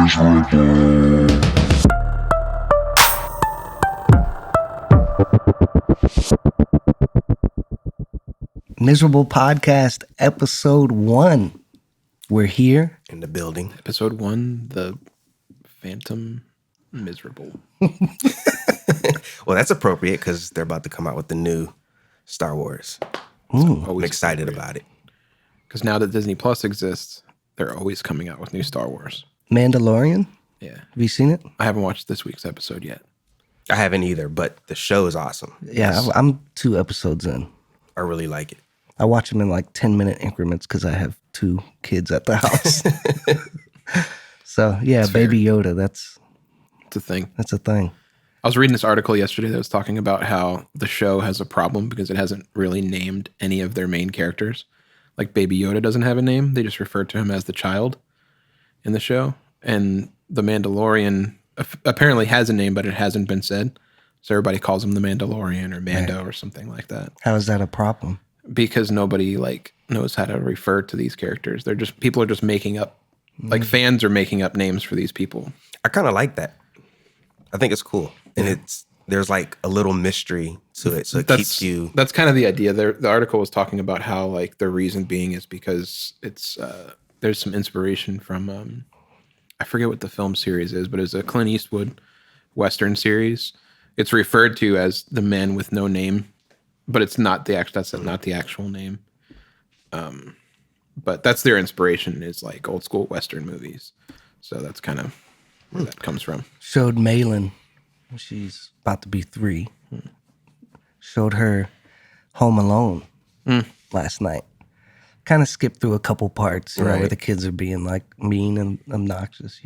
Miserable Podcast, episode 1. We're here in the building. Episode 1, the Phantom Miserable. Well, that's appropriate because they're about to come out with the new Star Wars. Ooh. I'm excited about it. Because now that Disney Plus exists, they're always coming out with new Star Wars. Mandalorian? Yeah. Have you seen it? I haven't watched this week's episode yet. I haven't either, but the show is awesome. Yeah, I'm 2 episodes in. I really like it. I watch them in like 10-minute increments because I have 2 kids at the house. So, yeah, That's Baby Yoda, that's a thing. a thing. I was reading this article yesterday that was talking about how the show has a problem because it hasn't really named any of their main characters. Like Baby Yoda doesn't have a name. They just refer to him as the child in the show. And the Mandalorian apparently has a name, but it hasn't been said. So everybody calls him the Mandalorian or Mando or something like that. How is that a problem? Because nobody knows how to refer to these characters. People are just making up, fans are making up names for these people. I kind of like that. I think it's cool. And there's like a little mystery to it. So it keeps you. That's kind of the idea. The article was talking about how the reason being is because it's there's some inspiration from I forget what the film series is, but it's a Clint Eastwood Western series. It's referred to as The Man with No Name, but it's not that's not the actual name. But that's their inspiration is old school Western movies. So that's kind of where that comes from. Showed Malin, she's about to be 3, showed her Home Alone last night. Kind of skipped through a couple parts, where the kids are being mean and obnoxious,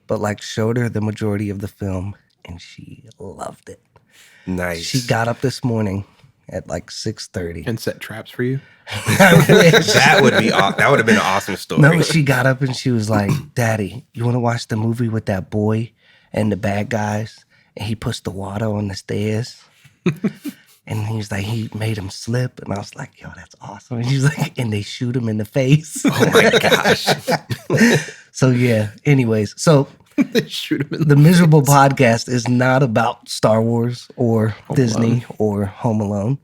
But showed her the majority of the film and she loved it. Nice. She got up this morning at 6:30 And set traps for you? That would have been an awesome story. No, she got up and she was like, Daddy, you want to watch the movie with that boy and the bad guys? And he puts the water on the stairs. And he's like, he made him slip. And I was like, yo, that's awesome. And she's like, and they shoot him in the face. Oh my gosh. So yeah, anyways. So They shoot him in the Miserable Podcast is not about Star Wars or Home Disney Alone. or Home Alone.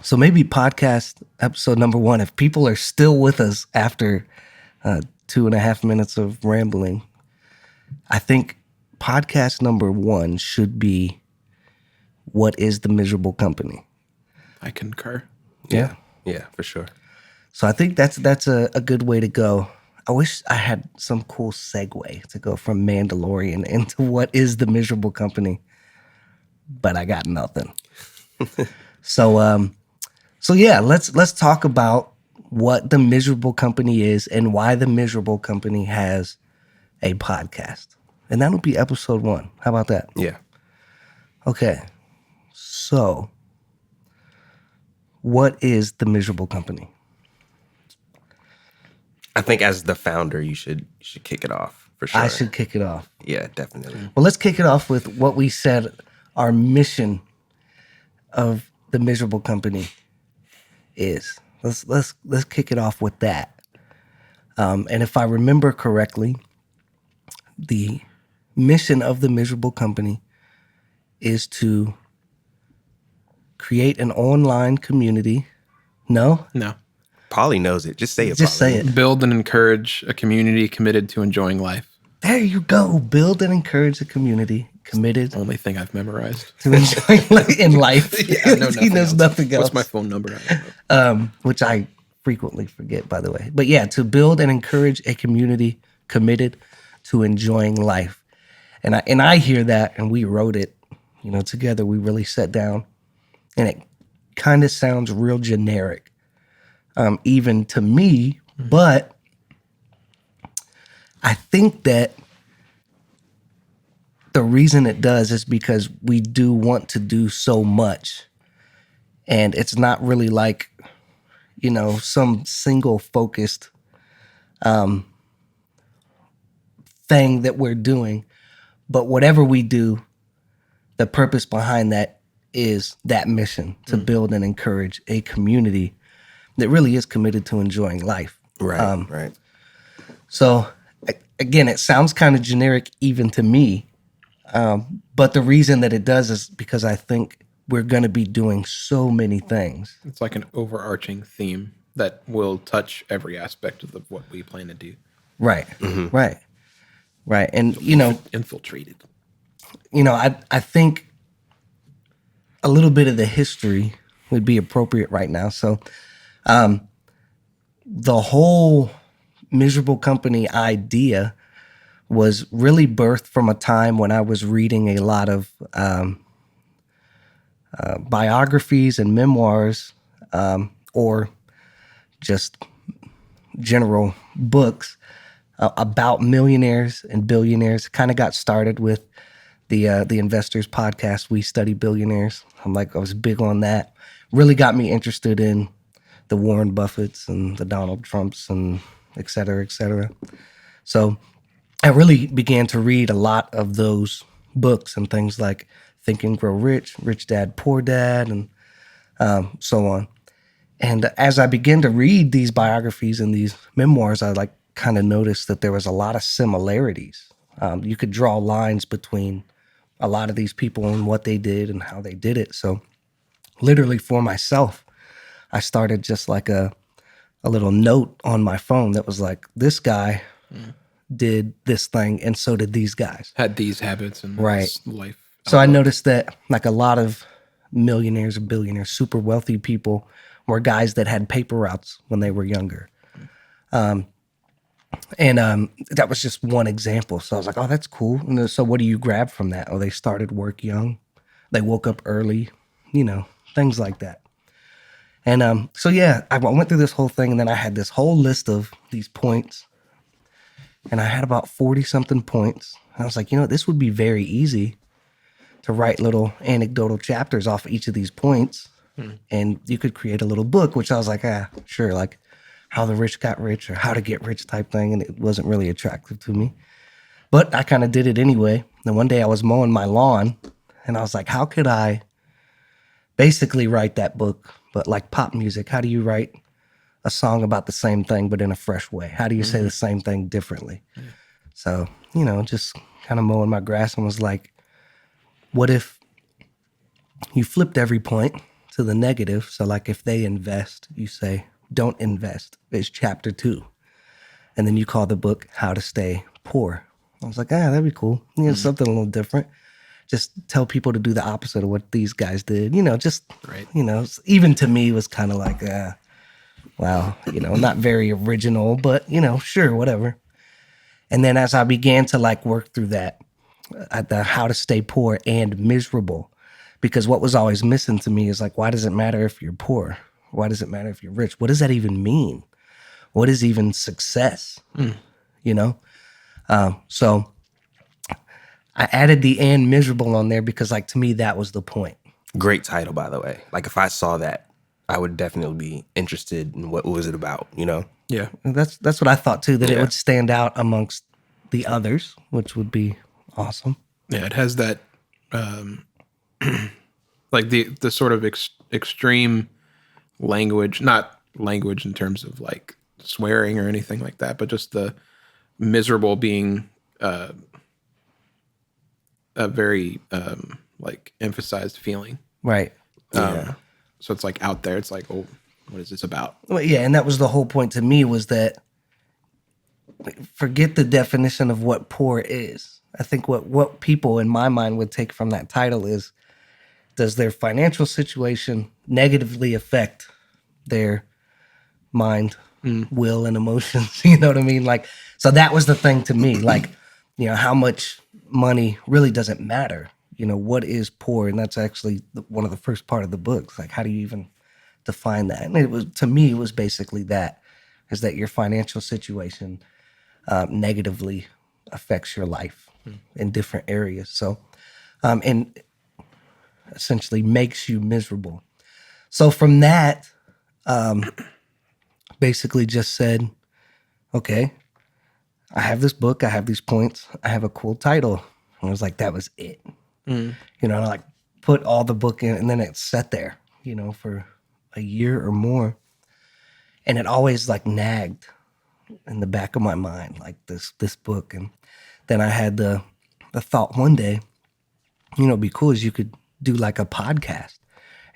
So maybe podcast episode number 1, if people are still with us after 2.5 minutes of rambling, I think podcast number 1 should be, what is the Miserable Company? I concur. Yeah. Yeah, for sure. So I think that's a good way to go. I wish I had some cool segue to go from Mandalorian into what is the Miserable Company, but I got nothing. So yeah, let's talk about what the Miserable Company is and why the Miserable Company has a podcast. And that'll be episode 1. How about that? Yeah. Okay. So, what is the Miserable Company? I think as the founder, you should kick it off for sure. I should kick it off. Yeah, definitely. Well, let's kick it off with what we said our mission of the Miserable Company is. Let's kick it off with that. And if I remember correctly, the mission of the Miserable Company is to create an online community. No? No. Polly knows it. Just say it, Just Polly. say it. Build and encourage a community committed to enjoying life. There you go. Build and encourage a community committed Only thing I've memorized. to enjoying in life. I know He knows nothing else. What's my phone number? I don't know. Which I frequently forget, by the way. But yeah, to build and encourage a community committed to enjoying life. And I hear that, and we wrote it, together. We really sat down, and it kind of sounds real generic, even to me. But I think that the reason it does is because we do want to do so much, and it's not really some single focused thing that we're doing. But whatever we do, the purpose behind that is that mission to build and encourage a community that really is committed to enjoying life. Right, right. So again, it sounds kind of generic even to me, but the reason that it does is because I think we're going to be doing so many things. It's like an overarching theme that will touch every aspect of what we plan to do. Right, right, right. And Infiltrated. I think a little bit of the history would be appropriate right now. So, the whole miserable company idea was really birthed from a time when I was reading a lot of biographies and memoirs, or just general books about millionaires and billionaires. Kind of got started with the Investors podcast. We Study Billionaires. I was big on that. Really got me interested in the Warren Buffetts and the Donald Trumps and et cetera, et cetera. So I really began to read a lot of those books and things like Think and Grow Rich, Rich Dad, Poor Dad, and so on. And as I began to read these biographies and these memoirs, I kind of noticed that there was a lot of similarities. You could draw lines between a lot of these people and what they did and how they did it. So literally for myself, I started just like a little note on my phone that was like, this guy did this thing and so did these guys. Had these habits and Right. this life. So I noticed that like a lot of millionaires and billionaires, super wealthy people were guys that had paper routes when they were younger. And that was just one example. So I was like, oh, that's cool. And so what do you grab from that? Oh, they started work young. They woke up early, things like that. And so, yeah, I went through this whole thing, and then I had this whole list of these points. And I had about 40-something points. And I was like, this would be very easy to write little anecdotal chapters off each of these points. And you could create a little book, which I was like, sure, like How the Rich Got Rich or How to Get Rich type thing. And it wasn't really attractive to me. But I kind of did it anyway. And one day I was mowing my lawn, and I was like, how could I basically write that book, but like pop music? How do you write a song about the same thing, but in a fresh way? How do you say the same thing differently? So, just kind of mowing my grass, and was like, what if you flipped every point to the negative? So like if they invest, you say, don't invest. It's chapter 2. And then you call the book How to Stay Poor. I was like, that'd be cool. Something a little different. Just tell people to do the opposite of what these guys did. Right. Even to me was kind of like, wow, not very original, but, sure, whatever. And then as I began to like work through that, the How to Stay Poor and Miserable, because what was always missing to me is like, why does it matter if you're poor? Why does it matter if you're rich? What does that even mean? What is even success? So I added the and miserable on there because like to me, that was the point. Great title, by the way. Like if I saw that, I would definitely be interested in what was it about, Yeah. And that's what I thought too, that it would stand out amongst the others, which would be awesome. Yeah, it has that, like the sort of extreme language, not language in terms of like swearing or anything like that, but just the miserable being a very like emphasized feeling. Right. So it's like out there. It's like, oh, what is this about? Well, yeah, and that was the whole point to me, was that forget the definition of what poor is. I think what people in my mind would take from that title is, does their financial situation negatively affect their mind, will, and emotions? You know what I mean? Like, so that was the thing to me. Like, how much money really doesn't matter. What is poor? And that's actually one of the first part of the book. Like, how do you even define that? And it was, to me, it was basically that, is that your financial situation negatively affects your life in different areas. So, and essentially makes you miserable. So from that, basically just said, okay, I have this book, I have these points, I have a cool title. And I was like, that was it. And I like put all the book in, and then it sat there, for a year or more. And it always like nagged. in the back of my mind, like this book. And then I had the thought one day, it'd be cool is you could do like a podcast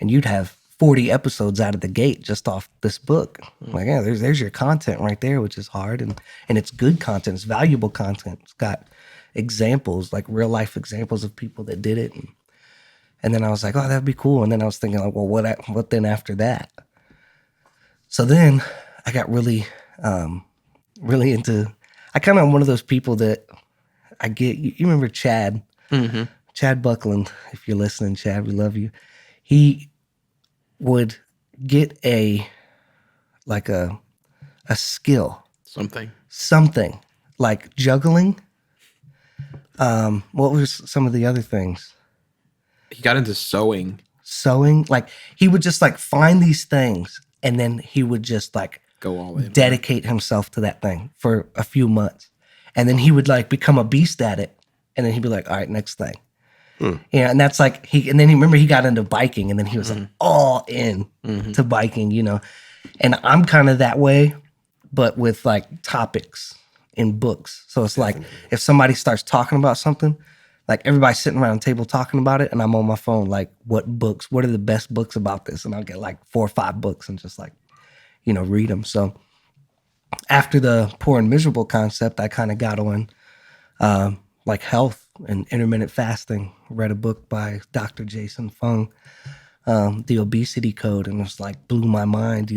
and you'd have 40 episodes out of the gate just off this book. Like, yeah, there's your content right there, which is hard. And it's good content. It's valuable content. It's got examples, like real life examples of people that did it. And then I was like, oh, that'd be cool. And then I was thinking like, well, what then after that? So then I got really into, I kind of am one of those people that I get, you remember Chad? Mm-hmm. Chad Buckland, if you're listening, Chad, we love you. He would get a skill. Something like juggling. What was some of the other things? He got into sewing. Like he would just like find these things and then he would just like go all in, dedicate himself to that thing for a few months. And then he would like become a beast at it. And then he'd be like, all right, next thing. Yeah, and that's like and then he got into biking and then he was like all in to biking, And I'm kind of that way, but with like topics in books. So it's like if somebody starts talking about something, like everybody's sitting around the table talking about it, and I'm on my phone like, what are the best books about this? And I'll get like 4 or 5 books and just like, read them. So after the poor and miserable concept, I kind of got on like health and intermittent fasting. Read a book by Dr. Jason Fung, The Obesity Code, and it's like blew my mind,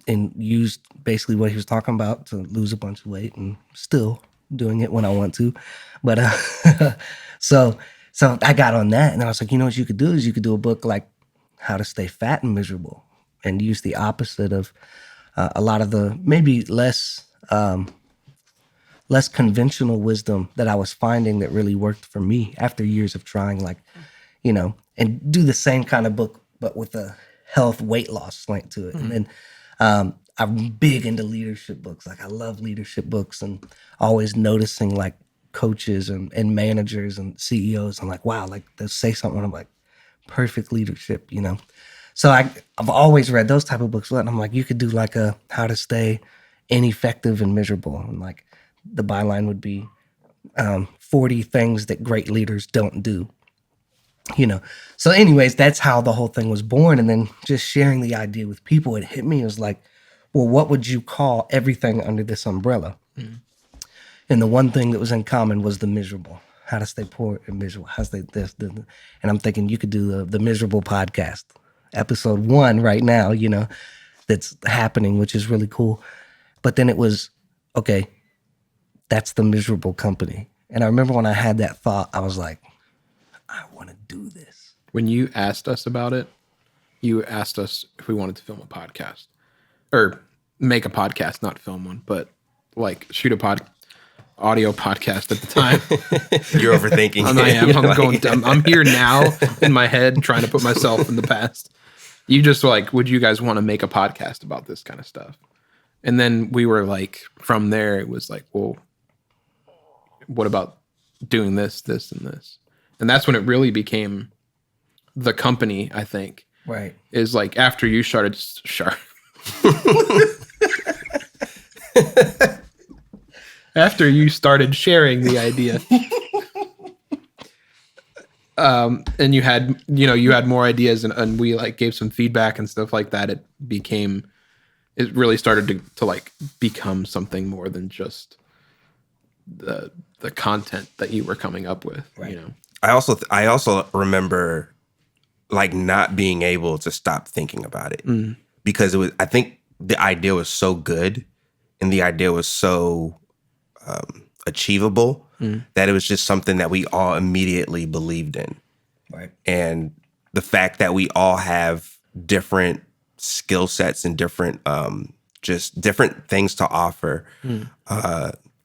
and used basically what he was talking about to lose a bunch of weight, and still doing it when I want to. But so I got on that, and I was like, what you could do is you could do a book like How to Stay Fat and Miserable, and use the opposite of a lot of the maybe less conventional wisdom that I was finding that really worked for me after years of trying, like, and do the same kind of book, but with a health weight loss slant to it. And then I'm big into leadership books. Like I love leadership books and always noticing like coaches and managers and CEOs. I'm like, wow, like they'll say something. I'm like, perfect leadership, So I've always read those type of books. And I'm like, you could do like a How to Stay Ineffective and Miserable. And like, the byline would be 40 things that great leaders don't do, So anyways, that's how the whole thing was born. And then just sharing the idea with people, it hit me. It was like, well, what would you call everything under this umbrella? And the one thing that was in common was the miserable. How to stay poor and miserable. How to stay this. And I'm thinking you could do the miserable podcast, episode 1 right now, that's happening, which is really cool. But then it was, okay, that's the miserable company. And I remember when I had that thought, I was like, I want to do this. When you asked us about it, you asked us if we wanted to film a podcast or make a podcast, not film one, but like shoot a audio podcast at the time. You're overthinking. I'm here now in my head trying to put myself in the past. You just like, would you guys want to make a podcast about this kind of stuff? And then we were like, from there, it was like, well, what about doing this, this, and this? And that's when it really became the company, I think. Right. Is like after you started after you started sharing the idea. And you had more ideas and we like gave some feedback and stuff like that. It really started to like become something more than just the content that you were coming up with, right. I also remember like not being able to stop thinking about it because I think the idea was so good and the idea was so achievable that it was just something that we all immediately believed in. Right. And the fact that we all have different skill sets and different just different things to offer,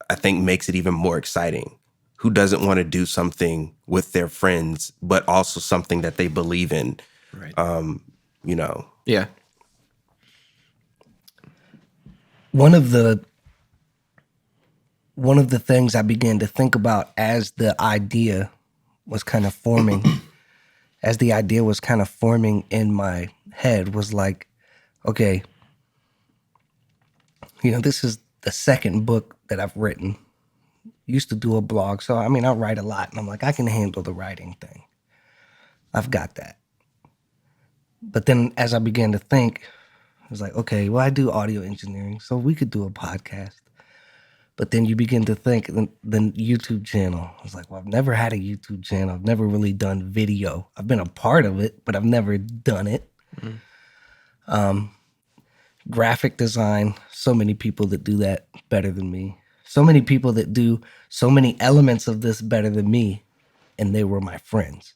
I think makes it even more exciting. Who doesn't want to do something with their friends, but also something that they believe in? Right. Yeah. One of the things I began to think about as the idea was kind of forming, in my head was like, okay, this the second book that I've written. Used to do a blog, so I mean, I write a lot, and I'm like, I can handle the writing thing. I've got that. But then as I began to think, I was like, okay, well, I do audio engineering, so we could do a podcast. But then you begin to think, then YouTube channel. I was like, well, I've never had a YouTube channel. I've never really done video. I've been a part of it, but I've never done it. Graphic design, so many people that do that better than me. So many people that do so many elements of this better than me, and they were my friends.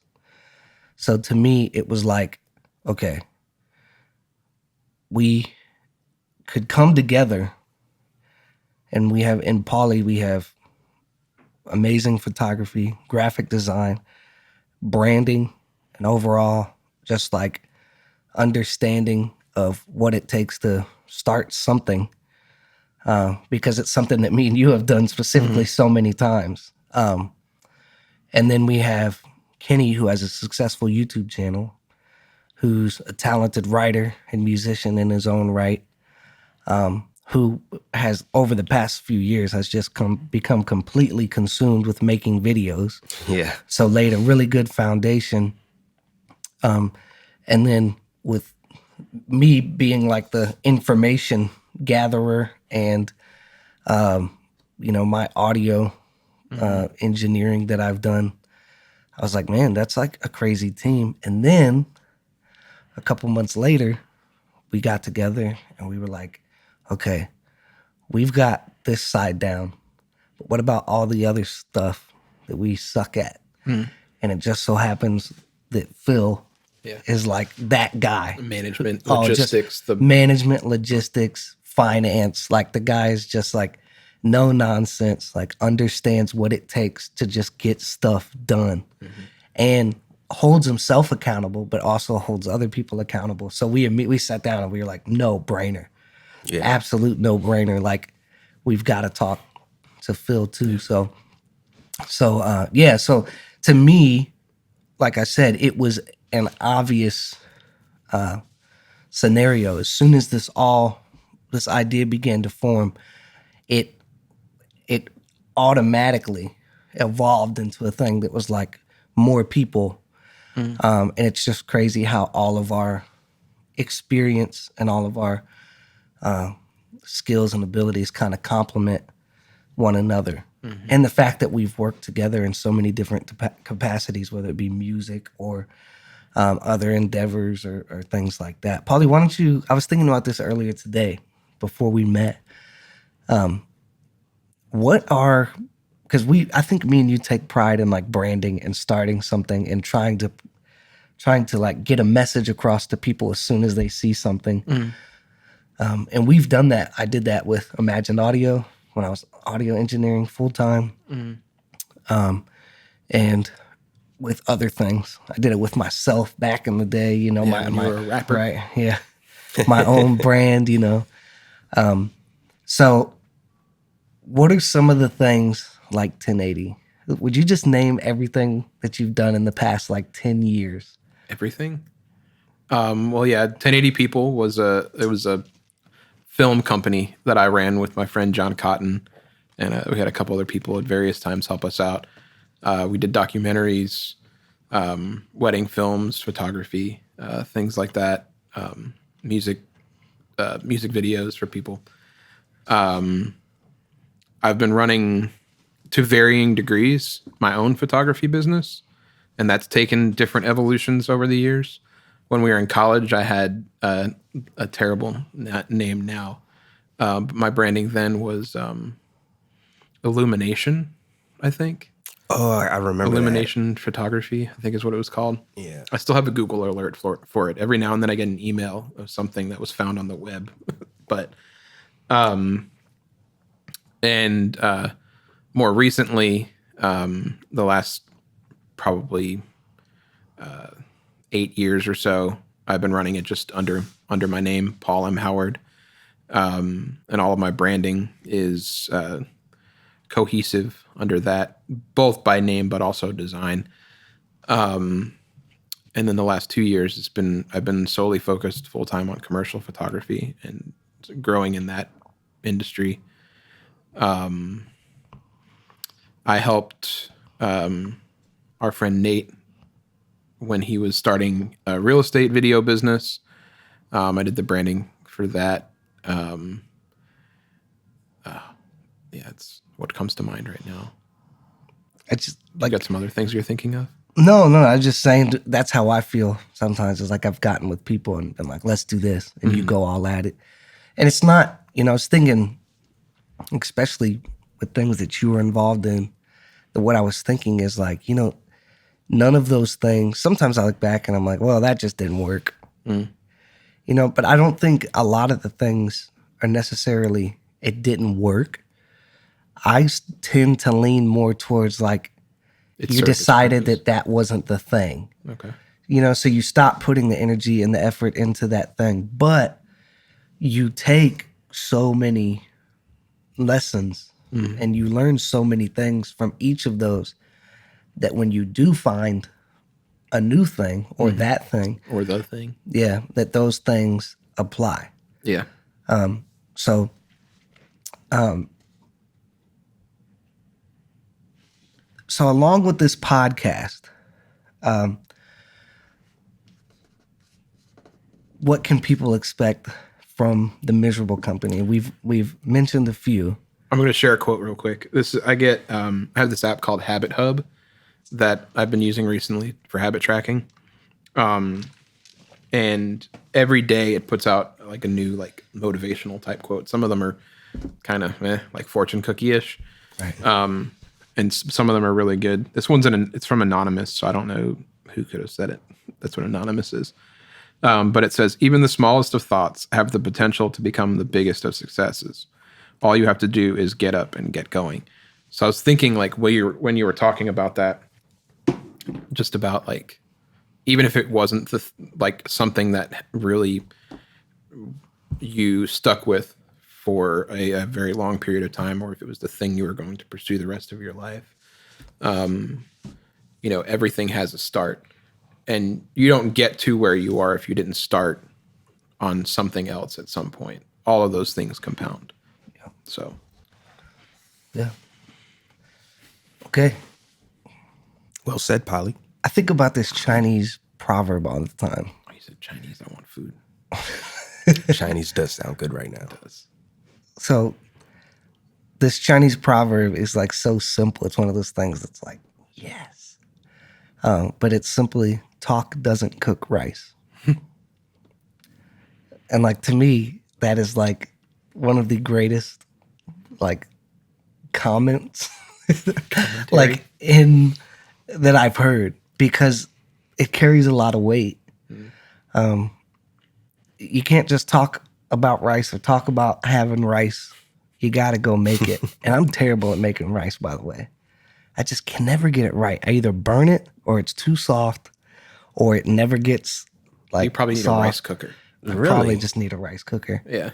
So to me, it was like, okay, we could come together, and we have, in Poly, we have amazing photography, graphic design, branding, and overall just like understanding of what it takes to start something, because it's something that me and you have done specifically so many times. And then we have Kenny, who has a successful YouTube channel, who's a talented writer and musician in his own right, who has, over the past few years, has just become completely consumed with making videos. Yeah. So laid a really good foundation. And then with me being like the information gatherer and, my audio engineering that I've done, I was like, man, that's like a crazy team. And then a couple months later, we got together and we were like, okay, we've got this side down, but what about all the other stuff that we suck at? And it just so happens that Phil is like that guy. Management, just logistics, management, logistics, finance. Like the guy is just like no nonsense, like understands what it takes to just get stuff done and holds himself accountable, but also holds other people accountable. So we sat down and we were like, no brainer. Yeah. Absolute no brainer. Like we've got to talk to Phil too. So to me, like I said, it was an obvious scenario. As soon as this idea began to form, it automatically evolved into a thing that was like more people. And it's just crazy how all of our experience and all of our skills and abilities kind of complement one another. And the fact that we've worked together in so many different capacities, whether it be music or other endeavors or things like that. Paulie, why don't you, I was thinking about this earlier today before we met. Because I think me and you take pride in like branding and starting something and trying to like get a message across to people as soon as they see something. And we've done that. I did that with Imagined Audio when I was audio engineering full time. And with other things. I did it with myself back in the day, my you were a rapper. Right. Yeah. My own brand, So what are some of the things like 1080? Would you just name everything that you've done in the past like 10 years? Everything? Well, yeah, 1080 People was a film company that I ran with my friend John Cotton, and we had a couple other people at various times help us out. We did documentaries, wedding films, photography, things like that, music videos for people. I've been running, to varying degrees, my own photography business, and that's taken different evolutions over the years. When we were in college, I had a terrible name now. But my branding then was Illumination, I think. Oh, I remember Illumination Photography, I think is what it was called. Yeah. I still have a Google alert for it. Every now and then I get an email of something that was found on the web. But, more recently, the last probably 8 years or so, I've been running it just under my name, Paul M. Howard. And all of my branding is cohesive under that, both by name but also design. And then the last 2 years, I've been solely focused full time on commercial photography and growing in that industry. I helped our friend Nate when he was starting a real estate video business. I did the branding for that. Yeah, it's what comes to mind right now. I just You got some other things you're thinking of? No, I'm just saying that's how I feel sometimes. It's like I've gotten with people and been like, let's do this. And you go all at it. And it's not, I was thinking, especially with things that you were involved in, that what I was thinking is like, none of those things, sometimes I look back and I'm like, well, that just didn't work. But I don't think a lot of the things are necessarily, it didn't work. I tend to lean more towards like, you decided that wasn't the thing. Okay. So you stop putting the energy and the effort into that thing. But you take so many lessons and you learn so many things from each of those that when you do find a new thing or that thing. Or the thing. Yeah, that those things apply. Yeah. So along with this podcast, what can people expect from the Miserable Company? We've mentioned a few. I'm going to share a quote real quick. I have this app called Habit Hub that I've been using recently for habit tracking. And every day it puts out like a new like motivational type quote. Some of them are kind of like fortune cookie-ish. Right. And some of them are really good. This one's it's from Anonymous, so I don't know who could have said it. That's what Anonymous is. But it says, even the smallest of thoughts have the potential to become the biggest of successes. All you have to do is get up and get going. So I was thinking like when you were talking about that, just about like, even if it wasn't like something that really you stuck with for a very long period of time, or if it was the thing you were going to pursue the rest of your life, everything has a start. And you don't get to where you are if you didn't start on something else at some point. All of those things compound. Yeah. So. Yeah. Okay. Well said, Polly. I think about this Chinese proverb all the time. Oh, you said Chinese, I want food. Chinese does sound good right now. It does. So this Chinese proverb is like so simple. It's one of those things that's like, yes. But it's simply, talk doesn't cook rice. And like, to me, that is like one of the greatest like comments like that I've heard, because it carries a lot of weight. You can't just talk about rice or talk about having rice. You got to go make it. And I'm terrible at making rice, by the way. I just can never get it right. I either burn it or it's too soft or it never gets like you probably need soft. a rice cooker. I probably just need a rice cooker. Yeah.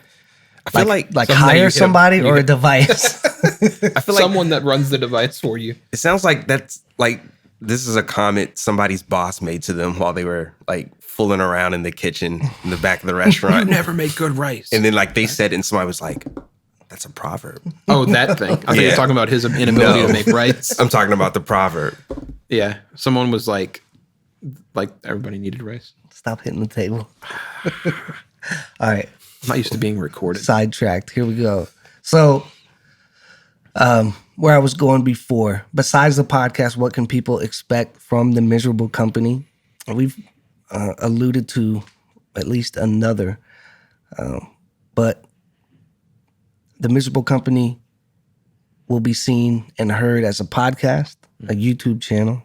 I feel like hire somebody or a device. I feel like someone that runs the device for you. it sounds like that's like this is a comment somebody's boss made to them while they were like fooling around in the kitchen in the back of the restaurant. You never make good rice. And then like they said, and somebody was like, "That's a proverb." Oh, that thing. I think you're talking about his inability to make rice. I'm talking about the proverb. Yeah. Someone was like everybody needed rice. Stop hitting the table. All right. I'm not used to being recorded. Sidetracked. Here we go. So, where I was going before, besides the podcast, what can people expect from the Miserable Company? We've alluded to at least another, but the Miserable Company will be seen and heard as a podcast, a YouTube channel,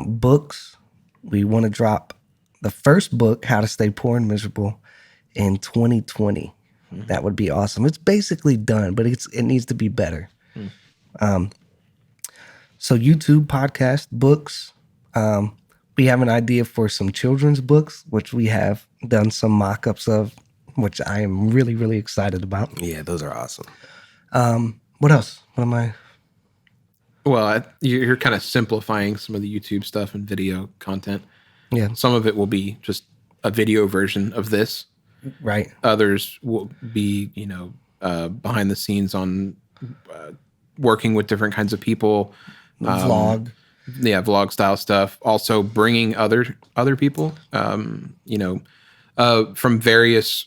books. We want to drop the first book, How to Stay Poor and Miserable, in 2020. That would be awesome. It's basically done, but it needs to be better. So YouTube, podcast, books. We have an idea for some children's books, which we have done some mock-ups of, which I am really, really excited about. Yeah, those are awesome. What else? What am I? Well, you're kind of simplifying some of the YouTube stuff and video content. Yeah. Some of it will be just a video version of this. Right. Others will be, behind the scenes on working with different kinds of people. Vlog. Yeah, vlog style stuff. Also bringing other people, from various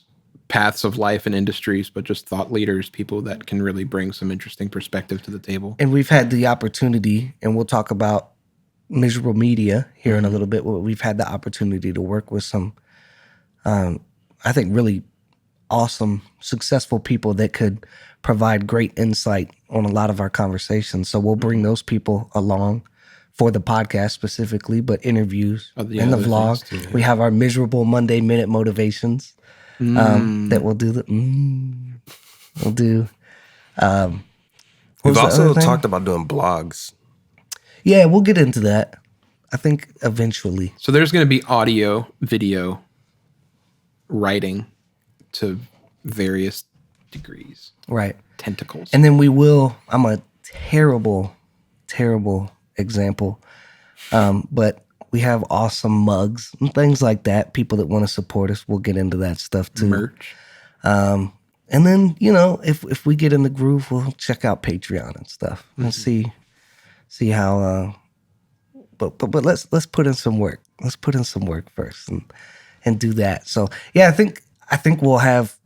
paths of life and industries, but just thought leaders, people that can really bring some interesting perspective to the table. And we've had the opportunity, and we'll talk about Miserable Media here in a little bit, where we've had the opportunity to work with some, I think, really awesome, successful people that could provide great insight on a lot of our conversations. So we'll bring those people along for the podcast specifically, but interviews and the vlog. Too, yeah. We have our Miserable Monday Minute Motivations that we'll do. We'll do. We've also talked about doing blogs. Yeah, we'll get into that. I think eventually. So there's going to be audio, video, writing to various degrees. Right. Tentacles. And then I'm a terrible, terrible example. But we have awesome mugs and things like that. People that want to support us, we'll get into that stuff too. Merch. And then, if we get in the groove, we'll check out Patreon and stuff and see how, but let's put in some work. Let's put in some work first and do that. So yeah, I think we'll have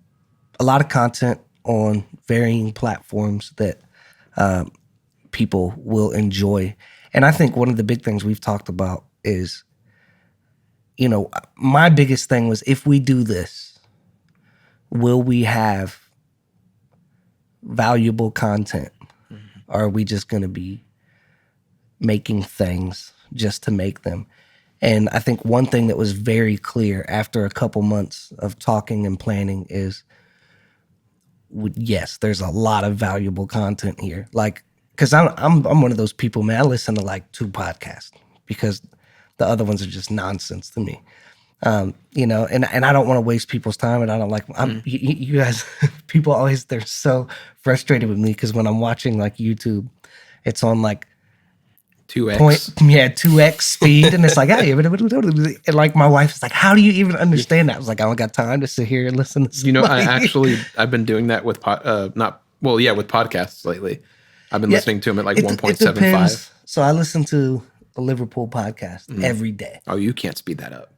a lot of content on varying platforms that people will enjoy. And I think one of the big things we've talked about is, my biggest thing was, if we do this, will we have valuable content? Or are we just going to be making things just to make them? And I think one thing that was very clear after a couple months of talking and planning is, yes, there's a lot of valuable content here. Like, because I'm one of those people, man. I listen to like 2 podcasts because the other ones are just nonsense to me. And I don't want to waste people's time, and I don't like. You guys, people always, they're so frustrated with me because when I'm watching like YouTube, it's on like 2x. 2x speed, and it's like, hey, and like my wife is like, how do you even understand that? I was like, I don't got time to sit here and listen to somebody. I've been doing that with with podcasts lately. I've been listening to them at like 1.75. So I listen to the Liverpool podcast every day. Oh, you can't speed that up.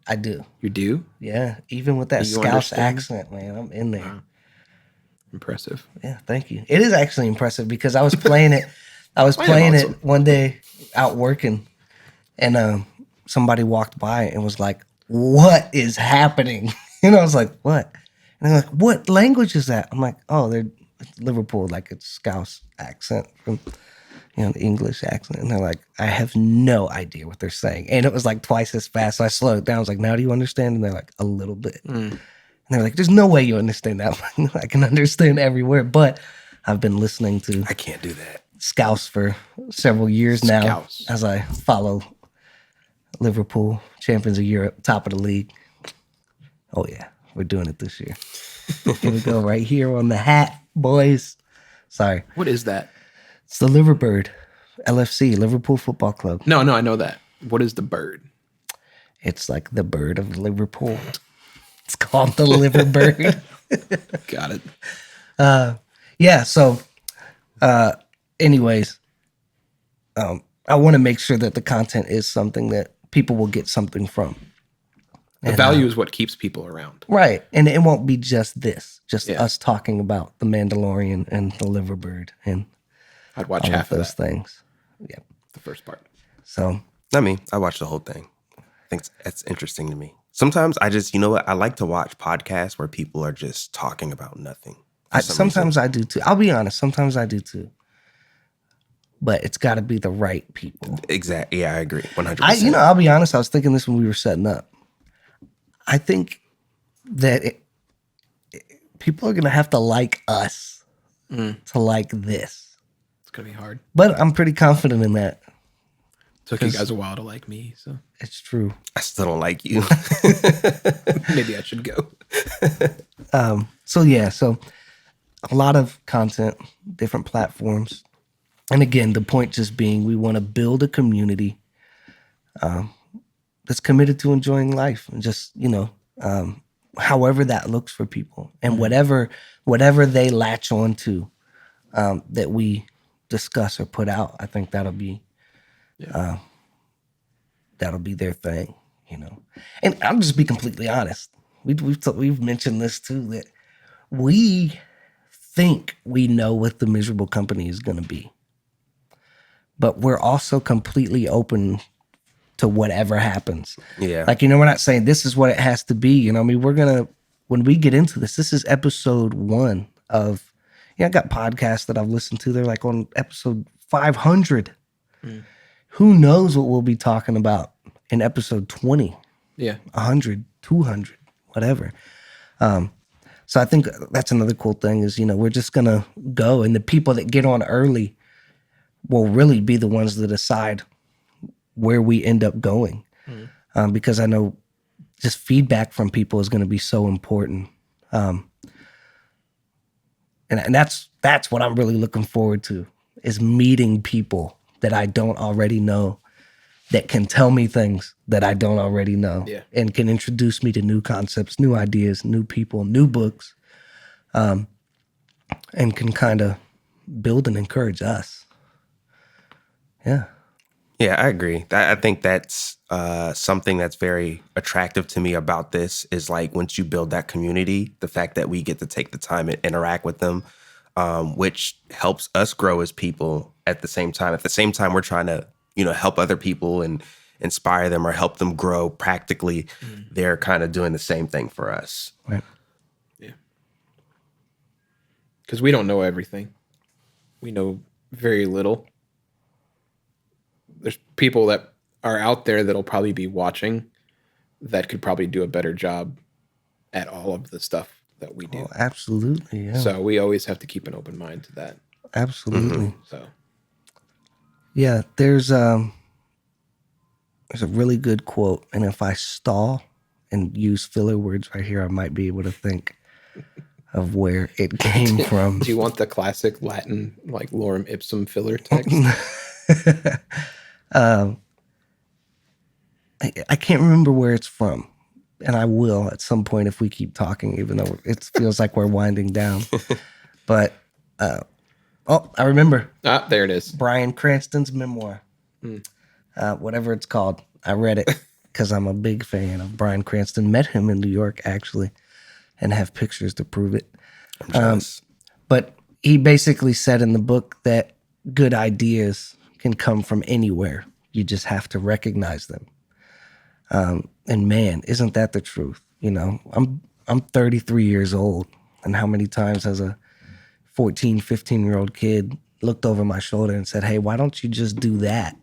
I do. You do? Yeah, even with that Scouse accent, man, I'm in there. Wow. Impressive. Yeah, thank you. It is actually impressive because I was playing it. It one day out working, and somebody walked by and was like, "What is happening?" And I was like, "What?" And they're like, "What language is that?" I'm like, "Oh, they're Liverpool, like it's Scouse accent from." The English accent. And they're like, I have no idea what they're saying. And it was like twice as fast. So I slowed it down. I was like, now do you understand? And they're like, a little bit. And they're like, there's no way you understand that. I can understand every word. But I've been listening to I can't do that. Scouse for several years now as I follow Liverpool, champions of Europe, top of the league. Oh, yeah. We're doing it this year. Here we go, right here on the hat, boys. Sorry. What is that? It's the Liverbird, LFC, Liverpool Football Club. No, I know that. What is the bird? It's like the bird of Liverpool. It's called the Liverbird. Got it. Yeah, so anyways, I want to make sure that the content is something that people will get something from. The value is what keeps people around. Right. And it won't be just this, us talking about the Mandalorian and the Liverbird and I'd watch half of those things. Yeah. The first part. So, I watched the whole thing. I think that's interesting to me. Sometimes I just, I like to watch podcasts where people are just talking about nothing. Sometimes I do too. I'll be honest. Sometimes I do too. But it's got to be the right people. Exactly. Yeah, I agree. 100%. I'll be honest. I was thinking this when we were setting up. I think that people are going to have to like us to like this. Gonna be hard, but I'm pretty confident in that. Took you guys a while to like me, so it's true. I still don't like you. Maybe I should go. So a lot of content, different platforms, and again, the point just being, we want to build a community that's committed to enjoying life, and just however that looks for people, and whatever they latch on to. that we discuss or put out, I think that'll be their thing, you know. And I'll just be completely honest. We've mentioned this too, that we think we know what the miserable company is going to be, but we're also completely open to whatever happens. Yeah. Like, you know, we're not saying this is what it has to be. You know, I mean, when we get into this is episode 1 of, I got podcasts that I've listened to. They're like on episode 500. Who knows what we'll be talking about in episode 20, 100, 200, whatever. So I think that's another cool thing is, you know, we're just going to go, and the people that get on early will really be the ones that decide where we end up going. Because I know just feedback from people is going to be so important. And that's what I'm really looking forward to, is meeting people that I don't already know, that can tell me things that I don't already know, and can introduce me to new concepts, new ideas, new people, new books, and can kind of build and encourage us. Yeah. Yeah, I agree. I think that's something that's very attractive to me about this is like once you build that community, the fact that we get to take the time and interact with them, which helps us grow as people at the same time. At the same time, we're trying to, you know, help other people and inspire them or help them grow practically. They're kind of doing the same thing for us. Right. Yeah. Because we don't know everything. We know very little. There's people that are out there that'll probably be watching that could probably do a better job at all of the stuff that we do. Oh, absolutely. Yeah. So we always have to keep an open mind to that. Absolutely. So yeah, there's a really good quote, and if I stall and use filler words right here, I might be able to think of where it came from. Do you want the classic Latin, like lorem ipsum filler text? I can't remember where it's from, and I will at some point if we keep talking, even though it feels like we're winding down. But, I remember. Ah, there it is. Bryan Cranston's memoir, whatever it's called. I read it because I'm a big fan of Bryan Cranston. Met him in New York, actually, and have pictures to prove it. I'm jealous. But he basically said in the book that good ideas can come from anywhere. You just have to recognize them. And man, isn't that the truth? You know, I'm 33 years old, and how many times has a 14, 15-year-old kid looked over my shoulder and said, hey, why don't you just do that?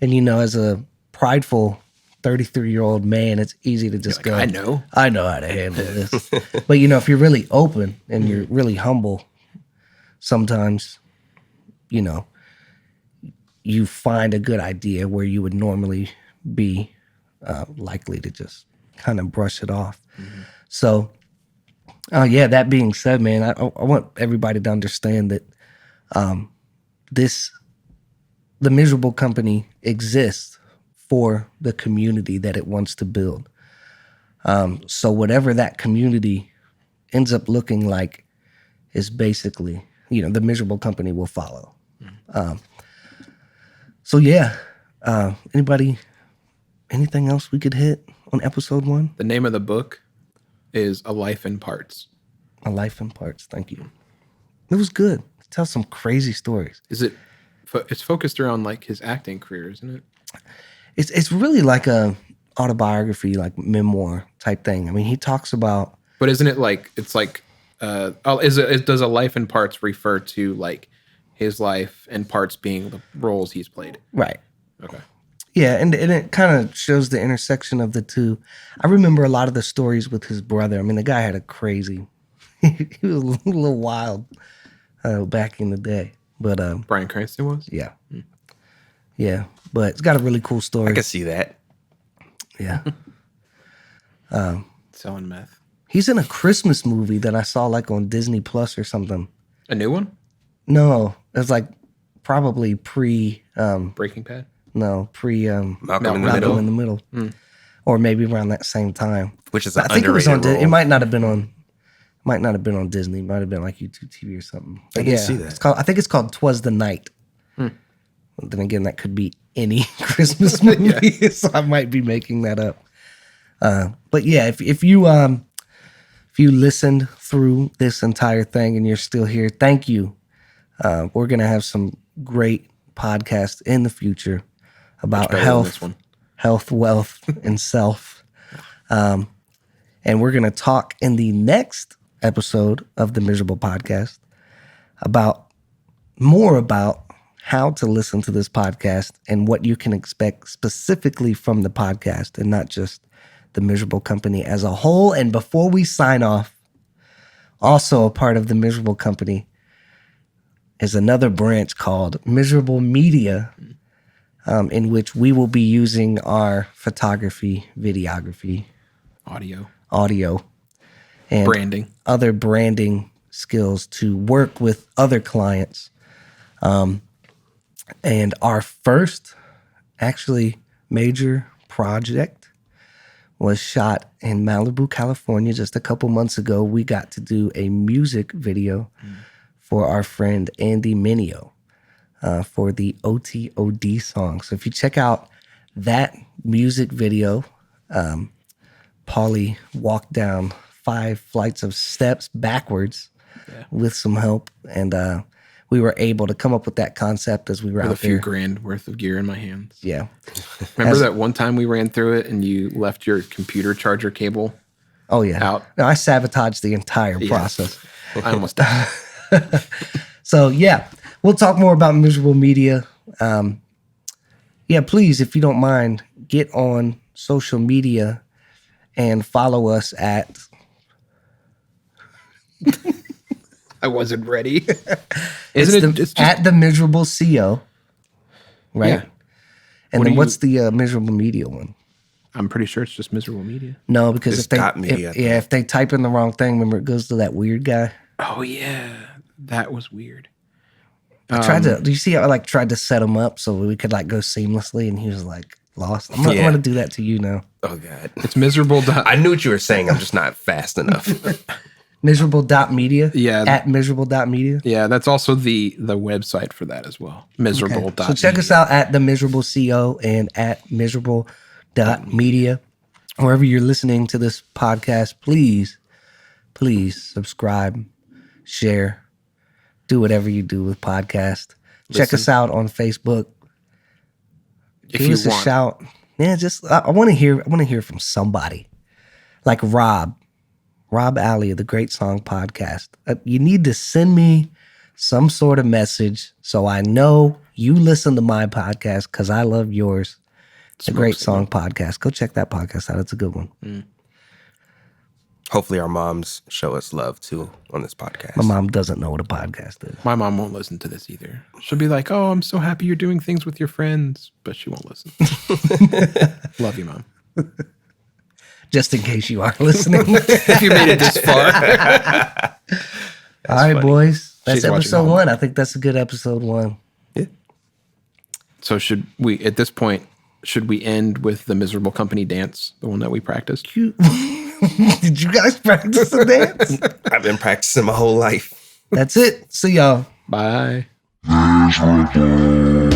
And, you know, as a prideful 33-year-old man, it's easy to just go, I know how to handle this. But, you know, if you're really open and you're really humble, sometimes, you know, you find a good idea where you would normally be likely to just kind of brush it off. So, that being said, man, I want everybody to understand that the Miserable Company exists for the community that it wants to build. So whatever that community ends up looking like is basically, you know, the Miserable Company will follow. Anything else we could hit on episode 1? The name of the book is A Life in Parts. A Life in Parts. Thank you. It was good. It tells some crazy stories. Is it? It's focused around like his acting career, isn't it? It's really like a autobiography, like memoir type thing. I mean, he talks about. But isn't it like it's like? Does A Life in Parts refer to like his life and parts being the roles he's played? Right. Okay. Yeah, and it kind of shows the intersection of the two. I remember a lot of the stories with his brother. I mean, the guy had a crazy. He was a little wild back in the day. But Bryan Cranston was? Yeah. Yeah, but it's got a really cool story. I can see that. Yeah. Selling meth. He's in a Christmas movie that I saw like on Disney Plus or something. A new one? No, it's like probably pre Breaking Bad? No, pre Malcolm in the Middle. Or maybe around that same time. Which is I think it was on. It might not have been on. Might not have been on Disney. Might have been like YouTube TV or something. I didn't see that. I think it's called "'Twas the Night." Then again, that could be any Christmas movie, so I might be making that up. But yeah, if you listened through this entire thing and you're still here, thank you. We're gonna have some great podcasts in the future about health, wealth, and self. And we're gonna talk in the next episode of the Miserable Podcast about how to listen to this podcast and what you can expect specifically from the podcast and not just the Miserable Company as a whole. And before we sign off, also a part of the Miserable Company is another branch called Miserable Media, in which we will be using our photography, videography, audio, and branding, other branding skills to work with other clients. And our first actually major project was shot in Malibu, California. Just a couple months ago, we got to do a music video for our friend Andy Mineo for the OTOD song. So if you check out that music video, Paulie walked down 5 flights of steps backwards with some help. And we were able to come up with that concept as we were with out a few there. grand worth of gear in my hands. Yeah. Remember that one time we ran through it and you left your computer charger cable? Oh, yeah. Out? No, I sabotaged the entire process. I almost died. So, yeah, we'll talk more about Miserable Media. Yeah, please, if you don't mind, get on social media and follow us at... I wasn't ready. It's at the Miserable CO, right? Yeah. And then what's the Miserable Media one? I'm pretty sure it's just Miserable Media. No, because It's .media, if they type in the wrong thing, remember it goes to that weird guy. Oh yeah, that was weird. I tried to. Do you see how I tried to set him up so we could go seamlessly, and he was lost. I'm gonna do that to you now. Oh God, It's miserable. I knew what you were saying. I'm just not fast enough. Miserable.media. Yeah. At miserable.media. Yeah, that's also the website for that as well. Miserable. Okay. So check us out at the Miserable CO and at miserable.media. Wherever you're listening to this podcast, please subscribe, share, do whatever you do with podcast. Check us out on Facebook. Give us a shout. Yeah, I want to hear from somebody. Like Rob Alley of the Great Song Podcast. You need to send me some sort of message so I know you listen to my podcast because I love yours. It's a Great Song Podcast. Go check that podcast out. It's a good one. Hopefully our moms show us love too on this podcast. My mom doesn't know what a podcast is. My mom won't listen to this either. She'll be like, "Oh, I'm so happy you're doing things with your friends," but she won't listen. Love you, Mom. Just in case you are listening. If you made it this far. All right, funny. boys. That's She's watching episode home. 1. I think that's a good episode 1. Yeah. So should we, at this point, should we end with the Miserable Company dance, the one that we practiced? Did you guys practice the dance? I've been practicing my whole life. That's it. See y'all. Bye. Miserable.